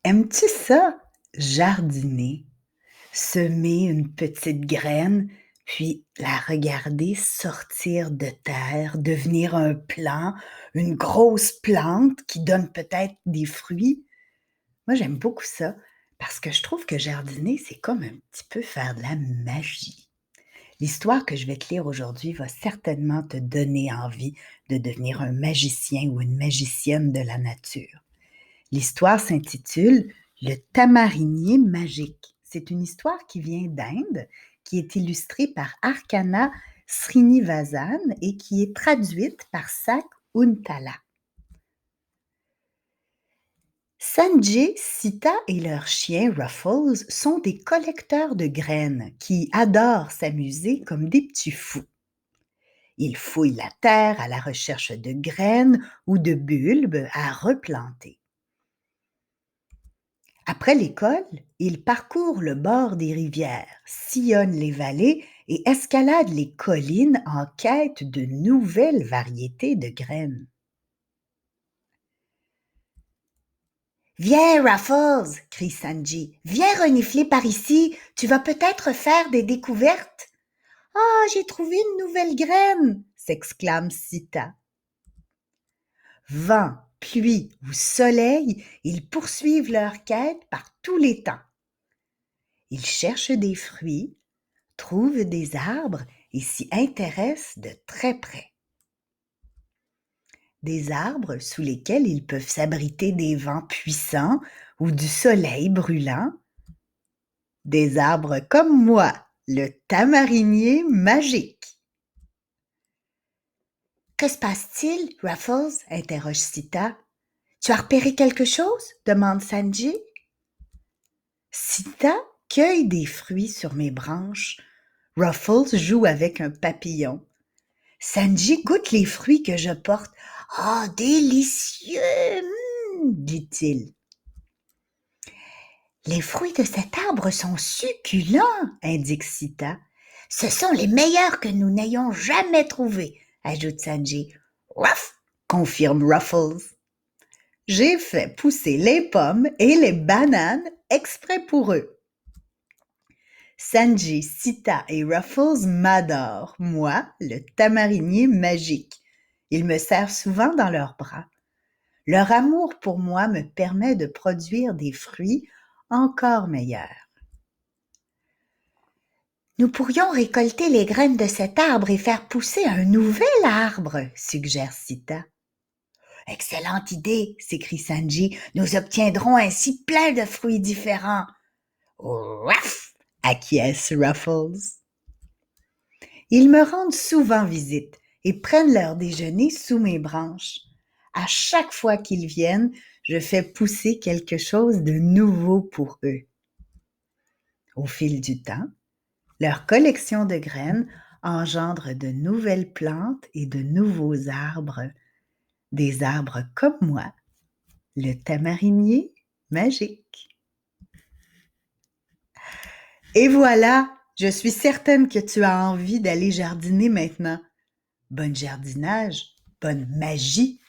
Aimes-tu ça, jardiner? Semer une petite graine, puis la regarder sortir de terre, devenir un plant, une grosse plante qui donne peut-être des fruits? Moi, j'aime beaucoup ça parce que je trouve que jardiner, c'est comme un petit peu faire de la magie. L'histoire que je vais te lire aujourd'hui va certainement te donner envie de devenir un magicien ou une magicienne de la nature. L'histoire s'intitule Le tamarinier magique. C'est une histoire qui vient d'Inde, qui est illustrée par Archana Srinivasan et qui est traduite par Sak Untala. Sanjay, Sita et leur chien Ruffles sont des collecteurs de graines qui adorent s'amuser comme des petits fous. Ils fouillent la terre à la recherche de graines ou de bulbes à replanter. Après l'école, ils parcourent le bord des rivières, sillonnent les vallées et escaladent les collines en quête de nouvelles variétés de graines. « Viens, Ruffles !» crie Sanji. « Viens renifler par ici, tu vas peut-être faire des découvertes. »« Ah, j'ai trouvé une nouvelle graine !» s'exclame Sita. Vent, pluie ou soleil, ils poursuivent leur quête par tous les temps. Ils cherchent des fruits, trouvent des arbres et s'y intéressent de très près. Des arbres sous lesquels ils peuvent s'abriter des vents puissants ou du soleil brûlant. Des arbres comme moi, le tamarinier magique. « Que se passe-t-il, Ruffles ?» interroge Sita. « Tu as repéré quelque chose ?» demande Sanji. Sita cueille des fruits sur mes branches. Ruffles joue avec un papillon. Sanji goûte les fruits que je porte. « Ah, délicieux !» dit-il. « Les fruits de cet arbre sont succulents !» indique Sita. « Ce sont les meilleurs que nous n'ayons jamais trouvés !» ajoute Sanji. « Ruff !» confirme Ruffles. « J'ai fait pousser les pommes et les bananes exprès pour eux. » Sanji, Sita et Ruffles m'adorent, moi, le tamarinier magique. Ils me serrent souvent dans leurs bras. Leur amour pour moi me permet de produire des fruits encore meilleurs. Nous pourrions récolter les graines de cet arbre et faire pousser un nouvel arbre, suggère Sita. Excellente idée, s'écrie Sanji. Nous obtiendrons ainsi plein de fruits différents. Ruff! Acquiesce Ruffles. Ils me rendent souvent visite et prennent leur déjeuner sous mes branches. À chaque fois qu'ils viennent, je fais pousser quelque chose de nouveau pour eux. Au fil du temps, leur collection de graines engendre de nouvelles plantes et de nouveaux arbres, des arbres comme moi, le tamarinier magique. Et voilà, je suis certaine que tu as envie d'aller jardiner maintenant. Bon jardinage, bonne magie!